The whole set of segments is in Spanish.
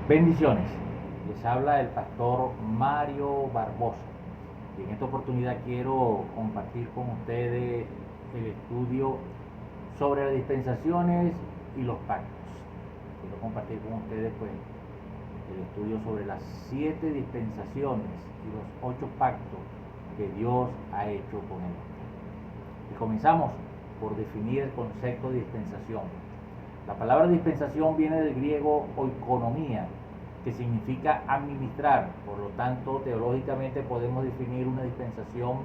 Bendiciones, les habla el pastor Mario Barbosa y en esta oportunidad quiero compartir con ustedes el estudio sobre las dispensaciones y los pactos. Quiero compartir con ustedes pues el estudio sobre las 7 dispensaciones y los 8 pactos que Dios ha hecho con el hombre. Y comenzamos por definir el concepto de dispensación. La palabra dispensación viene del griego oikonomía, que significa administrar. Por lo tanto, teológicamente podemos definir una dispensación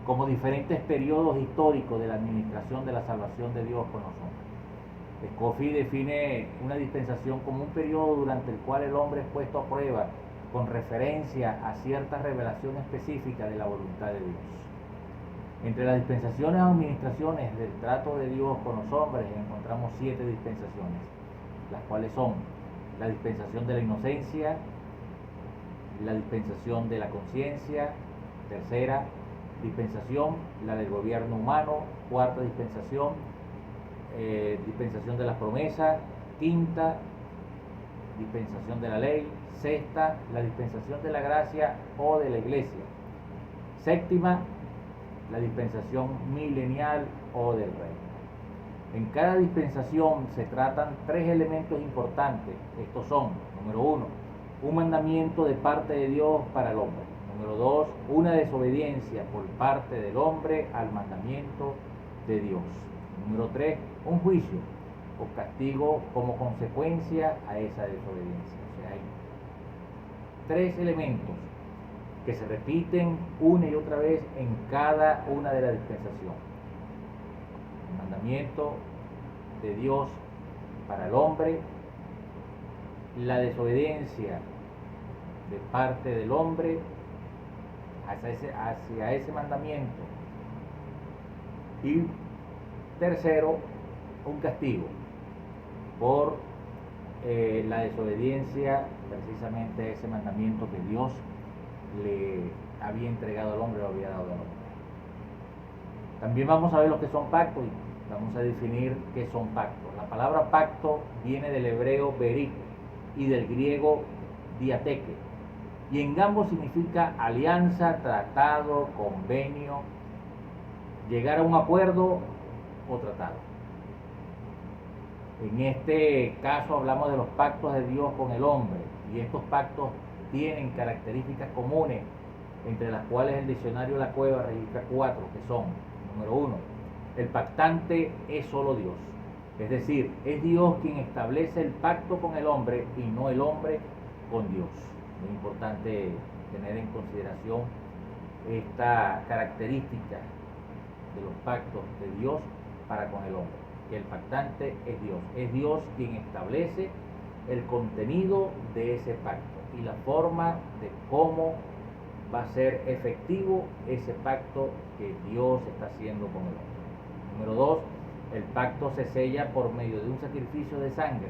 como diferentes periodos históricos de la administración de la salvación de Dios con los hombres. Scofield define una dispensación como un periodo durante el cual el hombre es puesto a prueba con referencia a cierta revelación específica de la voluntad de Dios. Entre las dispensaciones o administraciones del trato de Dios con los hombres encontramos 7 dispensaciones, las cuales son la dispensación de la inocencia, la dispensación de la conciencia, tercera dispensación, la del gobierno humano, cuarta dispensación, dispensación de las promesas, quinta dispensación de la ley, sexta la dispensación de la gracia o de la iglesia, séptima la dispensación milenial o del reino. En cada dispensación se tratan 3 elementos importantes. Estos son, número 1, un mandamiento de parte de Dios para el hombre. Número 2, una desobediencia por parte del hombre al mandamiento de Dios. Número 3, un juicio o castigo como consecuencia a esa desobediencia. O sea, hay 3 elementos que se repiten una y otra vez en cada una de las dispensaciones. El mandamiento de Dios para el hombre, la desobediencia de parte del hombre hacia ese mandamiento, y tercero, un castigo por la desobediencia precisamente a ese mandamiento que Dios le había entregado al hombre, lo había dado al hombre. También vamos a ver lo que son pactos y vamos a definir qué son pactos. La palabra pacto viene del hebreo berit y del griego diateque, y en ambos significa alianza, tratado, convenio, llegar a un acuerdo o tratado. En este caso hablamos de los pactos de Dios con el hombre, y estos pactos tienen características comunes, entre las cuales el diccionario La Cueva registra 4, que son: número 1, el pactante es solo Dios, es decir, es Dios quien establece el pacto con el hombre y no el hombre con Dios. Es importante tener en consideración esta característica de los pactos de Dios para con el hombre, que el pactante es Dios quien establece el contenido de ese pacto y la forma de cómo va a ser efectivo ese pacto que Dios está haciendo con el hombre. Número 2, el pacto se sella por medio de un sacrificio de sangre.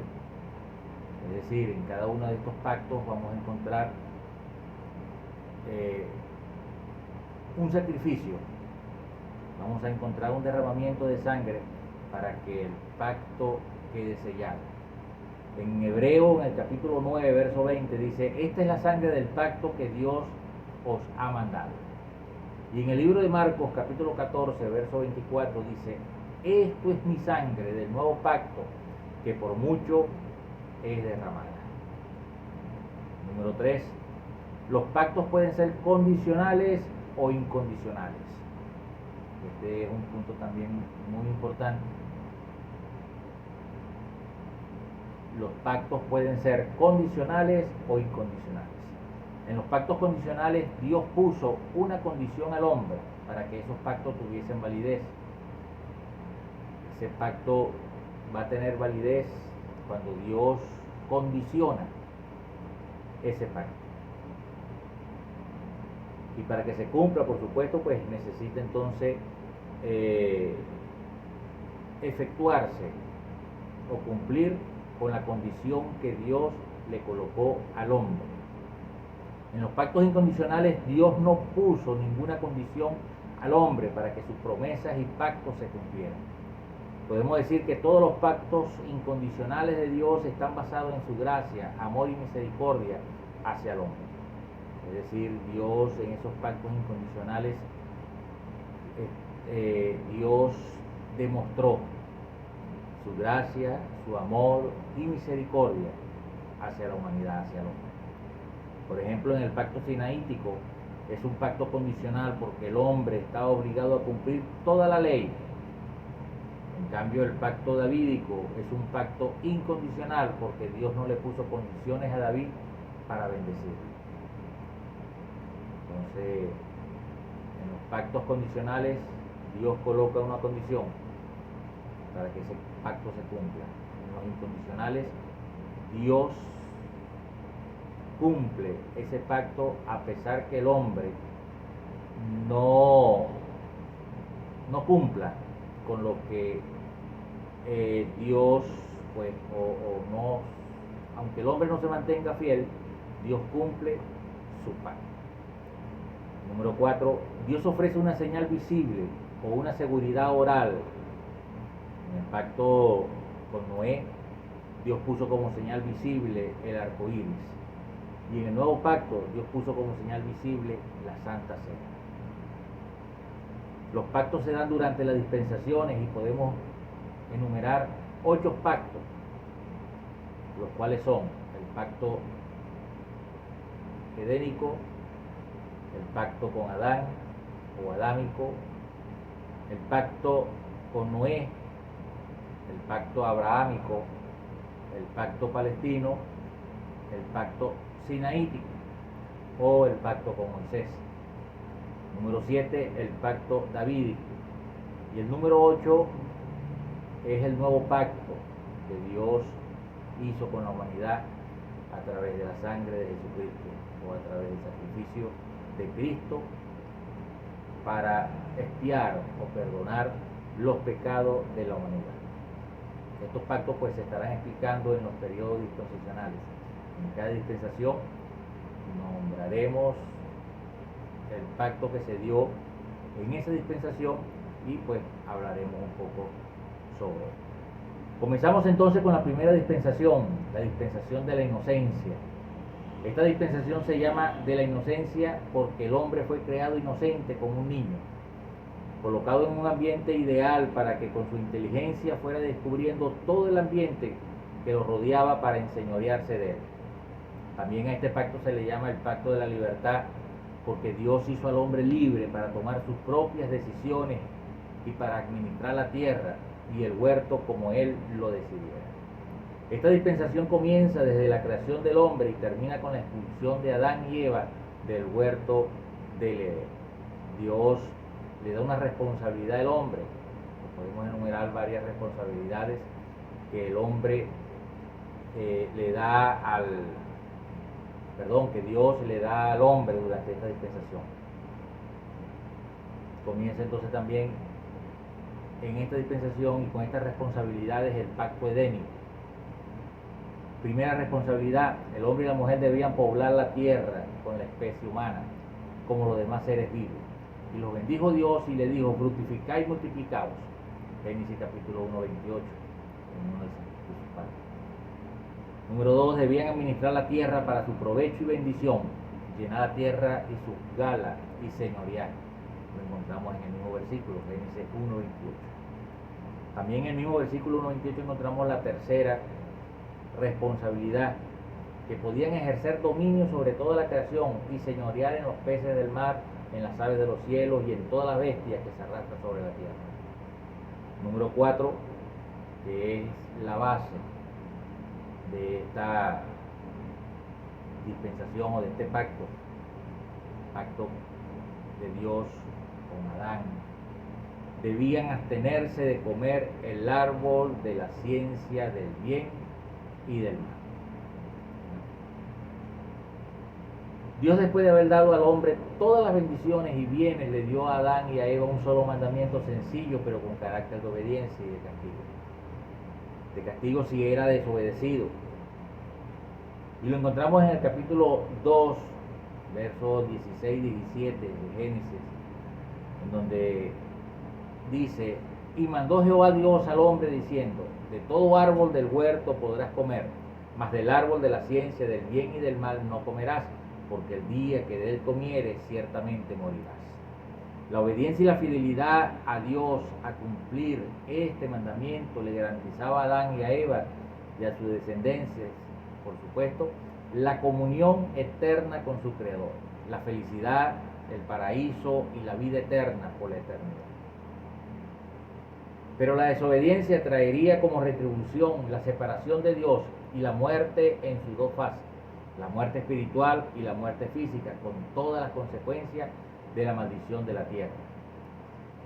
Es decir, en cada uno de estos pactos vamos a encontrar un sacrificio. Vamos a encontrar un derramamiento de sangre para que el pacto quede sellado. En Hebreo, en el capítulo 9, verso 20, dice: esta es la sangre del pacto que Dios os ha mandado. Y en el libro de Marcos, capítulo 14, verso 24, dice: esto es mi sangre del nuevo pacto, que por mucho es derramada. Número 3, los pactos pueden ser condicionales o incondicionales. Este es un punto también muy importante. Los pactos pueden ser condicionales o incondicionales. En los pactos condicionales, Dios puso una condición al hombre para que esos pactos tuviesen validez. Ese pacto va a tener validez cuando Dios condiciona ese pacto. Y para que se cumpla, por supuesto, pues necesita entonces efectuarse o cumplir con la condición que Dios le colocó al hombre. En los pactos incondicionales, Dios no puso ninguna condición al hombre para que sus promesas y pactos se cumplieran. podemos decir que todos los pactos incondicionales de Dios están basados en su gracia, amor y misericordia hacia el hombre. Es decir, Dios en esos pactos incondicionales, Dios demostró su gracia, su amor y misericordia hacia la humanidad, hacia el hombre. Por ejemplo, en el pacto sinaítico es un pacto condicional porque el hombre está obligado a cumplir toda la ley. En cambio, el pacto davídico es un pacto incondicional porque Dios no le puso condiciones a David para bendecirlo. Entonces, en los pactos condicionales, Dios coloca una condición para que ese pacto se cumpla. En los incondicionales, Dios cumple ese pacto a pesar que el hombre no cumpla con lo que Dios, pues, o no, aunque el hombre no se mantenga fiel, Dios cumple su pacto. Número 4, Dios ofrece una señal visible o una seguridad oral. En el pacto con Noé, Dios puso como señal visible el arco iris. Y en el nuevo pacto, Dios puso como señal visible la Santa Cena. Los pactos se dan durante las dispensaciones y podemos enumerar 8 pactos, los cuales son el pacto edénico, el pacto con Adán o adámico, el pacto con Noé, el pacto abrahámico, el pacto palestino, el pacto sinaítico o el pacto con Moisés. Número 7, el pacto davídico. Y el número 8 es el nuevo pacto que Dios hizo con la humanidad a través de la sangre de Jesucristo o a través del sacrificio de Cristo para expiar o perdonar los pecados de la humanidad. Estos pactos pues se estarán explicando en los periodos dispensacionales. En cada dispensación nombraremos el pacto que se dio en esa dispensación y pues hablaremos un poco sobre él. Comenzamos entonces con la primera dispensación, la dispensación de la inocencia. Esta dispensación se llama de la inocencia porque el hombre fue creado inocente como un niño, colocado en un ambiente ideal para que con su inteligencia fuera descubriendo todo el ambiente que lo rodeaba para enseñorearse de él. También a este pacto se le llama el pacto de la libertad porque Dios hizo al hombre libre para tomar sus propias decisiones y para administrar la tierra y el huerto como él lo decidiera. Esta dispensación comienza desde la creación del hombre y termina con la expulsión de Adán y Eva del huerto del Edén. Dios le da una responsabilidad al hombre. Podemos enumerar varias responsabilidades que el hombre que Dios le da al hombre durante esta dispensación. Comienza entonces también en esta dispensación y con estas responsabilidades el pacto edénico. Primera responsabilidad, el hombre y la mujer debían poblar la tierra con la especie humana, como los demás seres vivos. Y los bendijo Dios y le dijo, fructificad y multiplicaos. Génesis capítulo 1, 28, en uno de sus partes. Número 2, debían administrar la tierra para su provecho y bendición, llenar la tierra y sus galas y señorear. Lo encontramos en el mismo versículo, Génesis 1, 28. También en el mismo versículo 1, 28 encontramos la tercera responsabilidad, que podían ejercer dominio sobre toda la creación y señorear en los peces del mar, en las aves de los cielos y en todas las bestias que se arrastran sobre la tierra. Número 4, que es la base de esta dispensación o de este pacto de Dios con Adán. Debían abstenerse de comer el árbol de la ciencia del bien y del mal. Dios, después de haber dado al hombre todas las bendiciones y bienes, le dio a Adán y a Eva un solo mandamiento sencillo, pero con carácter de obediencia y de castigo. De castigo si era desobedecido. Y lo encontramos en el capítulo 2, versos 16 y 17 de Génesis, en donde dice, Y mandó Jehová Dios al hombre diciendo: de todo árbol del huerto podrás comer, mas del árbol de la ciencia del bien y del mal no comerás, porque el día que de él comieres ciertamente morirás. La obediencia y la fidelidad a Dios a cumplir este mandamiento le garantizaba a Adán y a Eva y a sus descendencias, por supuesto, la comunión eterna con su Creador, la felicidad, el paraíso y la vida eterna por la eternidad. Pero la desobediencia traería como retribución la separación de Dios y la muerte en sus dos fases, la muerte espiritual y la muerte física, con todas las consecuencias de la maldición de la tierra.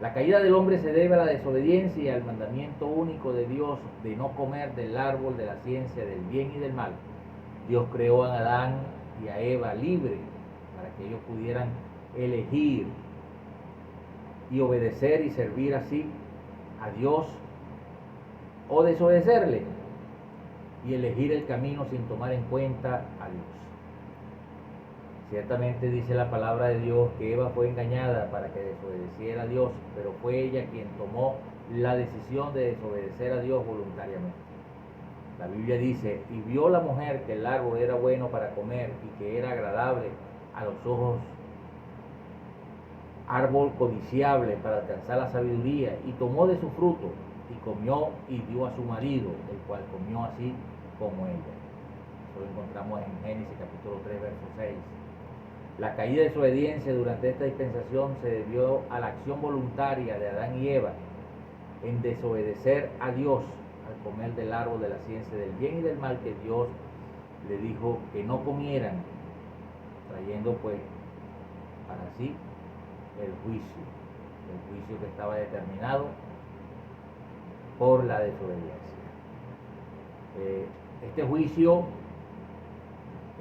La caída del hombre se debe a la desobediencia y al mandamiento único de Dios de no comer del árbol de la ciencia del bien y del mal. Dios creó a Adán y a Eva libres para que ellos pudieran elegir y obedecer y servir así a Dios o desobedecerle y elegir el camino sin tomar en cuenta a Dios. Ciertamente dice la palabra de Dios que Eva fue engañada para que desobedeciera a Dios, pero fue ella quien tomó la decisión de desobedecer a Dios voluntariamente. La Biblia dice: y vio la mujer que el árbol era bueno para comer y que era agradable a los ojos, árbol codiciable para alcanzar la sabiduría, y tomó de su fruto y comió y dio a su marido, el cual comió así como ella. Eso lo encontramos en Génesis capítulo 3, verso 6. La caída de desobediencia durante esta dispensación se debió a la acción voluntaria de Adán y Eva en desobedecer a Dios al comer del árbol de la ciencia del bien y del mal que Dios le dijo que no comieran, trayendo pues para sí el juicio que estaba determinado por la desobediencia. Este juicio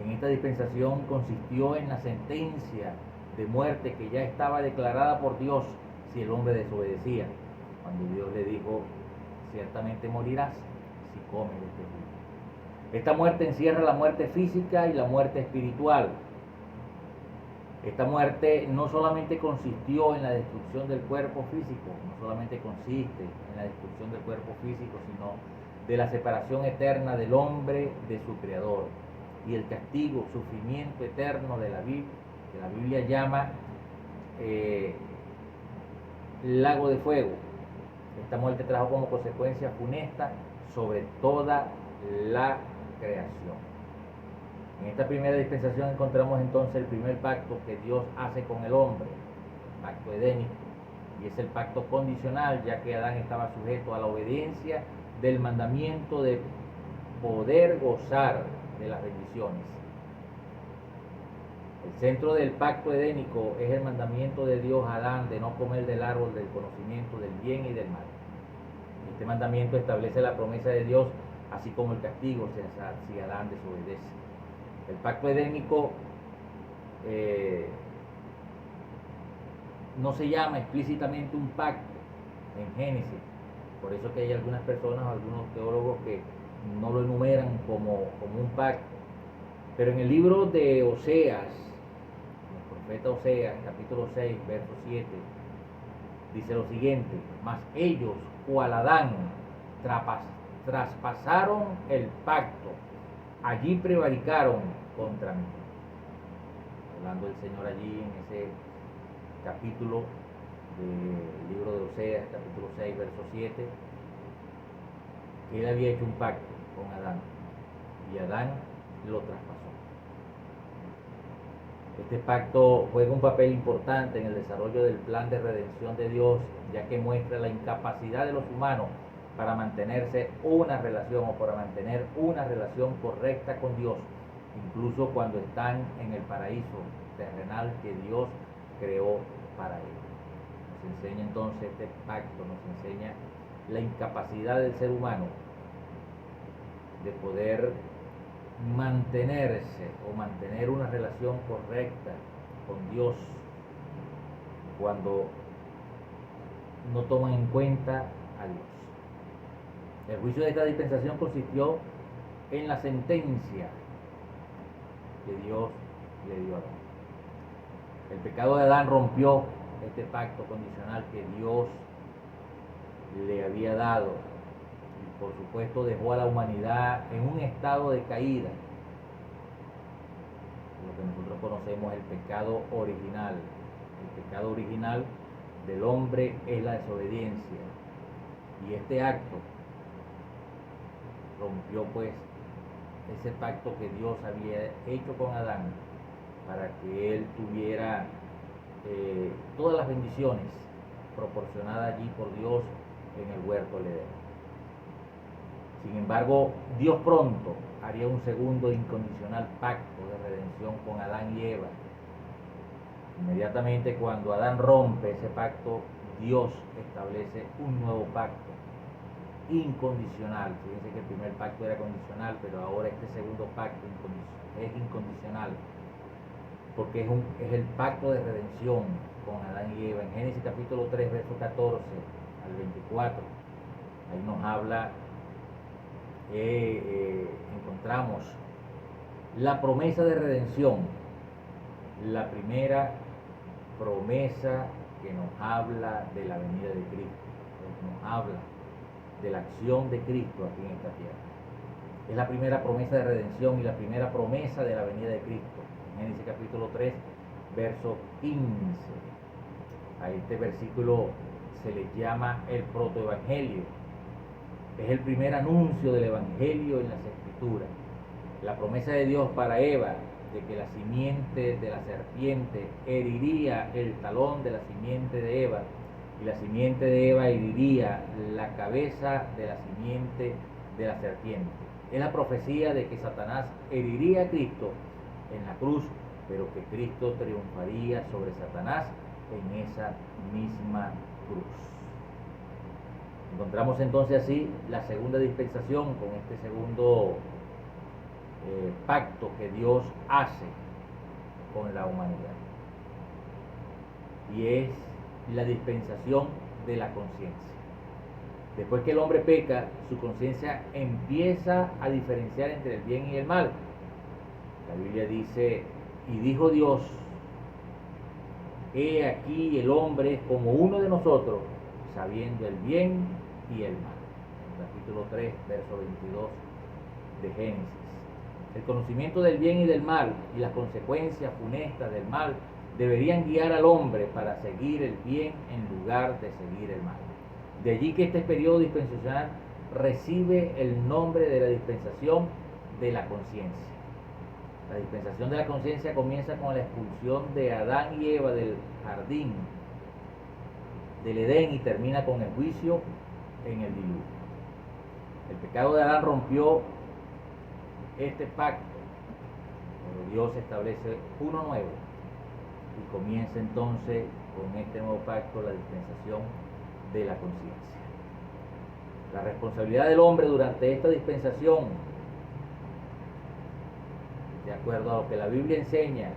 en esta dispensación consistió en la sentencia de muerte que ya estaba declarada por Dios si el hombre desobedecía, cuando Dios le dijo: ciertamente morirás si comes de este fruto. Esta muerte encierra la muerte física y la muerte espiritual. Esta muerte no solamente consistió en la destrucción del cuerpo físico, no solamente consiste en la destrucción del cuerpo físico, sino de la separación eterna del hombre de su Creador y el castigo, sufrimiento eterno de la Biblia, que la Biblia llama lago de fuego. Esta muerte trajo como consecuencia funesta sobre toda la creación. En esta primera dispensación encontramos entonces el primer pacto que Dios hace con el hombre, el pacto edénico, y es el pacto condicional, ya que Adán estaba sujeto a la obediencia del mandamiento de poder gozar de las bendiciones. El centro del pacto edénico es el mandamiento de Dios a Adán de no comer del árbol del conocimiento del bien y del mal. Este mandamiento establece la promesa de Dios, así como el castigo si Adán desobedece. El pacto edénico no se llama explícitamente un pacto en Génesis, por eso que hay algunas personas, algunos teólogos que no lo enumeran como un pacto. Pero en el libro de Oseas, el profeta Oseas, capítulo 6, verso 7, dice lo siguiente: mas ellos, cual Adán, traspasaron el pacto, allí prevaricaron contra mí. Hablando el Señor allí en ese capítulo del libro de Oseas, capítulo 6, verso 7, que él había hecho un pacto con Adán y Adán lo traspasó. Este pacto juega un papel importante en el desarrollo del plan de redención de Dios, ya que muestra la incapacidad de los humanos para mantener una relación correcta con Dios, incluso cuando están en el paraíso terrenal que Dios creó para ellos. Nos enseña entonces este pacto, nos enseña la incapacidad del ser humano de poder mantenerse o mantener una relación correcta con Dios cuando no toman en cuenta a Dios. El juicio de esta dispensación consistió en la sentencia que Dios le dio a Adán. El pecado de Adán rompió este pacto condicional que Dios le había dado. Y por supuesto dejó a la humanidad en un estado de caída. Lo que nosotros conocemos el pecado original. El pecado original del hombre es la desobediencia. Y este acto rompió pues ese pacto que Dios había hecho con Adán para que él tuviera todas las bendiciones proporcionadas allí por Dios en el huerto del Edén. Sin embargo, Dios pronto haría un segundo incondicional pacto de redención con Adán y Eva. Inmediatamente cuando Adán rompe ese pacto, Dios establece un nuevo pacto incondicional. Fíjense que el primer pacto era condicional, pero ahora este segundo pacto es incondicional, porque es el pacto de redención con Adán y Eva. En Génesis capítulo 3, verso 14 al 24, ahí nos habla, encontramos la promesa de redención, la primera promesa que nos habla de la venida de Cristo, nos habla de la acción de Cristo aquí en esta tierra. Es la primera promesa de redención y la primera promesa de la venida de Cristo. En Génesis capítulo 3, verso 15. A este versículo se le llama el protoevangelio. Es el primer anuncio del evangelio en las escrituras. La promesa de Dios para Eva de que la simiente de la serpiente heriría el talón de la simiente de Eva, y la simiente de Eva heriría la cabeza de la simiente de la serpiente. Es la profecía de que Satanás heriría a Cristo en la cruz, pero que Cristo triunfaría sobre Satanás en esa misma cruz. Encontramos entonces así la segunda dispensación con este segundo pacto que Dios hace con la humanidad, y es la dispensación de la conciencia. Después que el hombre peca, su conciencia empieza a diferenciar entre el bien y el mal. La Biblia dice: y dijo Dios, he aquí el hombre es como uno de nosotros, sabiendo el bien y el mal. Capítulo 3, verso 22 de Génesis. El conocimiento del bien y del mal y las consecuencias funestas del mal deberían guiar al hombre para seguir el bien en lugar de seguir el mal. De allí que este periodo dispensacional recibe el nombre de la dispensación de la conciencia. La dispensación de la conciencia comienza con la expulsión de Adán y Eva del jardín del Edén y termina con el juicio en el diluvio. El pecado de Adán rompió este pacto, pero Dios establece uno nuevo y comienza entonces con este nuevo pacto la dispensación de la conciencia. La responsabilidad del hombre durante esta dispensación, de acuerdo a lo que la Biblia enseña,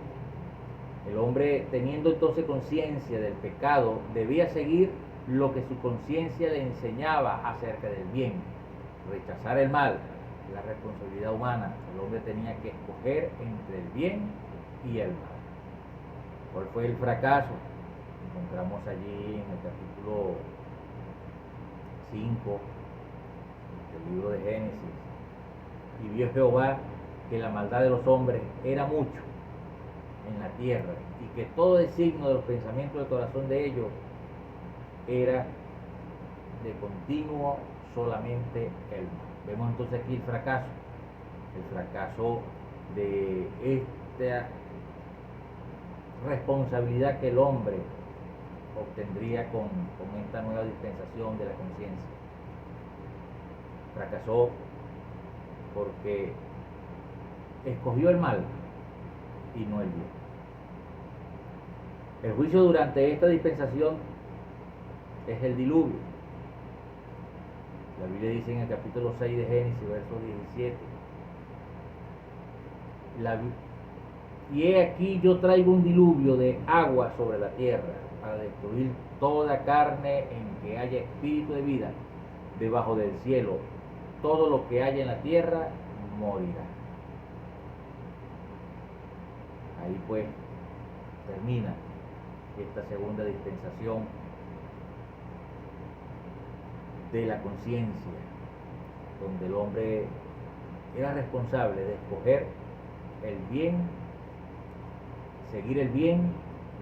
el hombre, teniendo entonces conciencia del pecado, debía seguir lo que su conciencia le enseñaba acerca del bien, rechazar el mal. La responsabilidad humana, el hombre tenía que escoger entre el bien y el mal. ¿Cuál fue el fracaso? Encontramos allí en el capítulo 5 del libro de Génesis: y vio Jehová que la maldad de los hombres era mucho en la tierra, y que todo designio de los pensamientos del corazón de ellos era de continuo solamente el mal. Vemos entonces aquí el fracaso de esta responsabilidad que el hombre obtendría con esta nueva dispensación de la conciencia. Fracasó porque escogió el mal y no el bien. El juicio durante esta dispensación es el diluvio. La Biblia dice en el capítulo 6 de Génesis, verso 17: y he aquí yo traigo un diluvio de agua sobre la tierra para destruir toda carne en que haya espíritu de vida debajo del cielo. Todo lo que haya en la tierra morirá. Ahí pues termina esta segunda dispensación de la conciencia, donde el hombre era responsable de escoger el bien, seguir el bien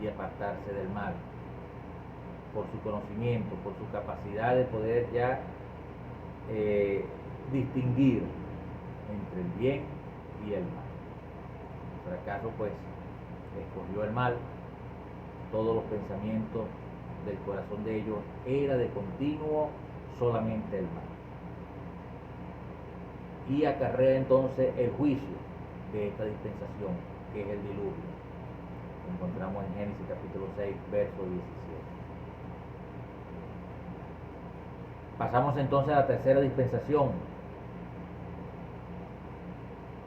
y apartarse del mal, por su conocimiento, por su capacidad de poder ya distinguir entre el bien y el mal. Por acaso pues escogió el mal, todos los pensamientos del corazón de ellos era de continuo solamente el mal, y acarrea entonces el juicio de esta dispensación, que es el diluvio. Lo encontramos en Génesis capítulo 6, verso 17. Pasamos entonces a la tercera dispensación,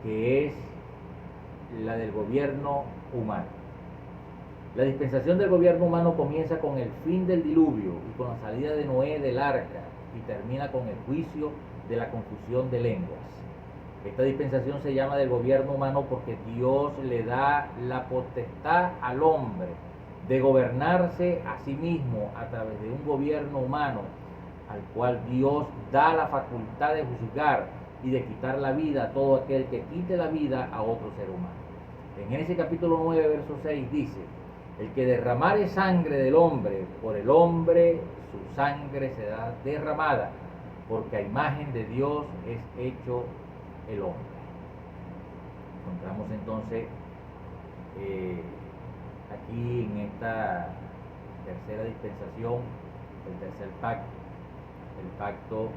que es la del gobierno humano. La dispensación del gobierno humano comienza con el fin del diluvio y con la salida de Noé del arca, y termina con el juicio de la confusión de lenguas. Esta dispensación se llama del gobierno humano porque Dios le da la potestad al hombre de gobernarse a sí mismo a través de un gobierno humano, al cual Dios da la facultad de juzgar y de quitar la vida a todo aquel que quite la vida a otro ser humano. En Génesis capítulo 9, verso 6 dice: el que derramare sangre del hombre, por el hombre su sangre será derramada, porque a imagen de Dios es hecho el hombre. Encontramos entonces aquí en esta tercera dispensación, el tercer pacto, el pacto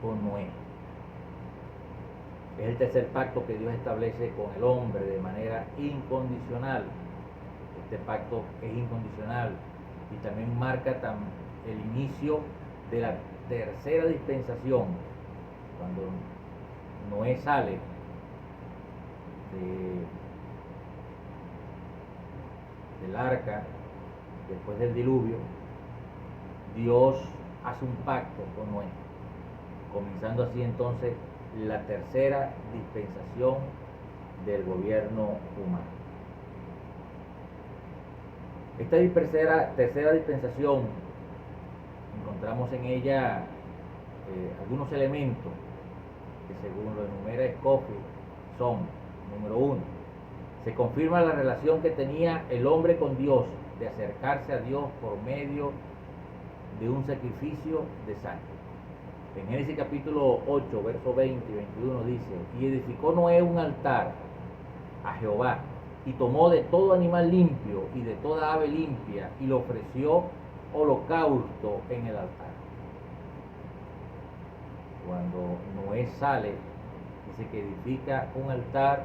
con Noé. Es el tercer pacto que Dios establece con el hombre de manera incondicional. Este pacto es incondicional y también marca el inicio de la tercera dispensación, cuando Noé sale del arca después del diluvio. Dios hace un pacto con Noé, comenzando así entonces la tercera dispensación del gobierno humano. Esta tercera dispensación, encontramos en ella algunos elementos que, según lo enumera Scofield, son: número 1, se confirma la relación que tenía el hombre con Dios, de acercarse a Dios por medio de un sacrificio de sangre. En Génesis capítulo 8, versos 20 y 21 dice: y edificó Noé un altar a Jehová, y tomó de todo animal limpio y de toda ave limpia, y lo ofreció holocausto en el altar. Cuando Noé sale, dice que edifica un altar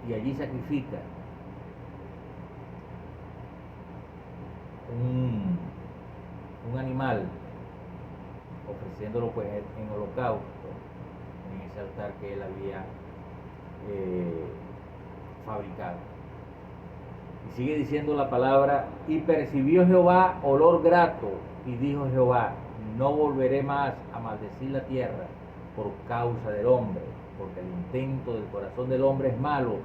y allí sacrifica un animal, ofreciéndolo pues en holocausto en ese altar que él había fabricado. Y sigue diciendo la palabra: y percibió Jehová olor grato, y dijo Jehová: no volveré más a maldecir la tierra por causa del hombre, porque el intento del corazón del hombre es malo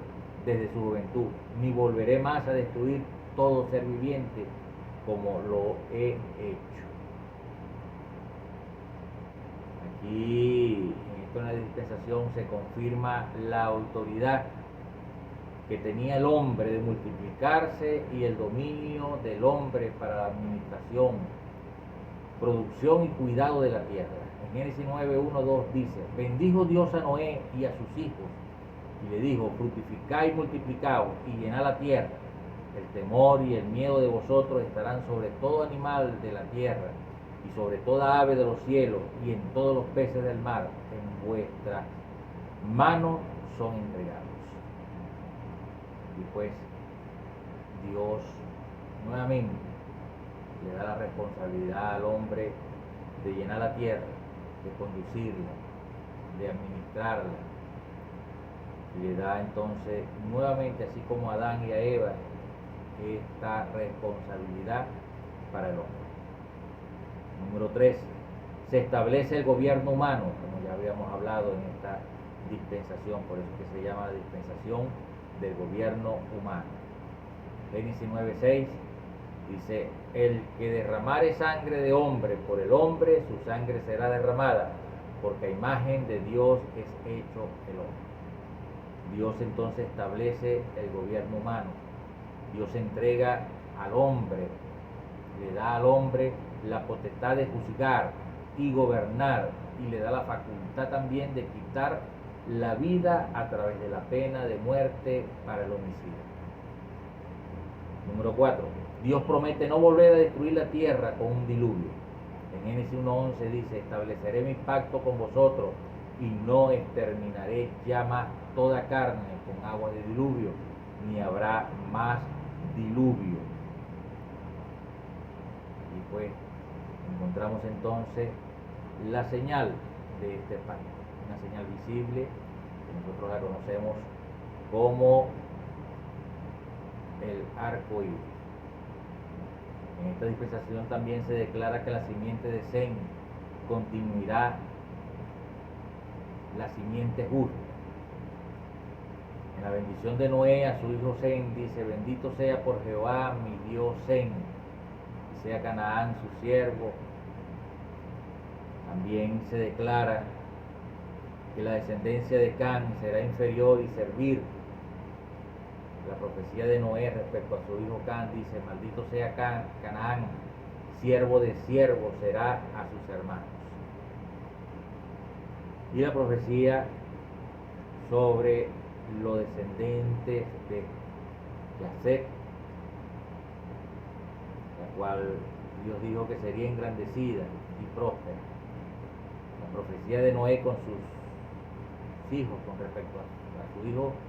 desde su juventud, ni volveré más a destruir todo ser viviente como lo he hecho. Aquí en esta dispensación se confirma la autoridad que tenía el hombre de multiplicarse y el dominio del hombre para la administración, producción y cuidado de la tierra. En Génesis 9, 1, 2 dice: bendijo Dios a Noé y a sus hijos, y le dijo: fructificad y multiplicaos y llenad la tierra. El temor y el miedo de vosotros estarán sobre todo animal de la tierra, y sobre toda ave de los cielos, y en todos los peces del mar. En vuestra mano son entregados. Y pues Dios nuevamente le da la responsabilidad al hombre de llenar la tierra, de conducirla, de administrarla. Y le da entonces nuevamente, así como a Adán y a Eva, esta responsabilidad para el hombre. Número 3, se establece el gobierno humano, como ya habíamos hablado en esta dispensación, por eso que se llama la dispensación del gobierno humano. Génesis 9:6: Dice, el que derramare sangre de hombre por el hombre, su sangre será derramada, porque a imagen de Dios es hecho el hombre. Dios entonces establece el gobierno humano. Dios entrega al hombre, le da al hombre la potestad de juzgar y gobernar, y le da la facultad también de quitar la vida a través de la pena de muerte para el homicida. Número 4. Dios promete no volver a destruir la tierra con un diluvio. En Génesis 1:11 dice, estableceré mi pacto con vosotros y no exterminaré ya más toda carne con agua de diluvio, ni habrá más diluvio. Y pues encontramos entonces la señal de este pacto, una señal visible que nosotros la conocemos como el arco iris. En esta dispensación también se declara que la simiente de Sem continuará la simiente justa. En la bendición de Noé a su hijo Sem dice, bendito sea por Jehová mi Dios Sem, y sea Canaán su siervo. También se declara que la descendencia de Can será inferior y servir. La profecía de Noé respecto a su hijo Can dice, maldito sea Canaán, siervo de siervo será a sus hermanos. Y la profecía sobre los descendientes de Yafet, la cual Dios dijo que sería engrandecida y próspera. La profecía de Noé con sus hijos con respecto a su hijo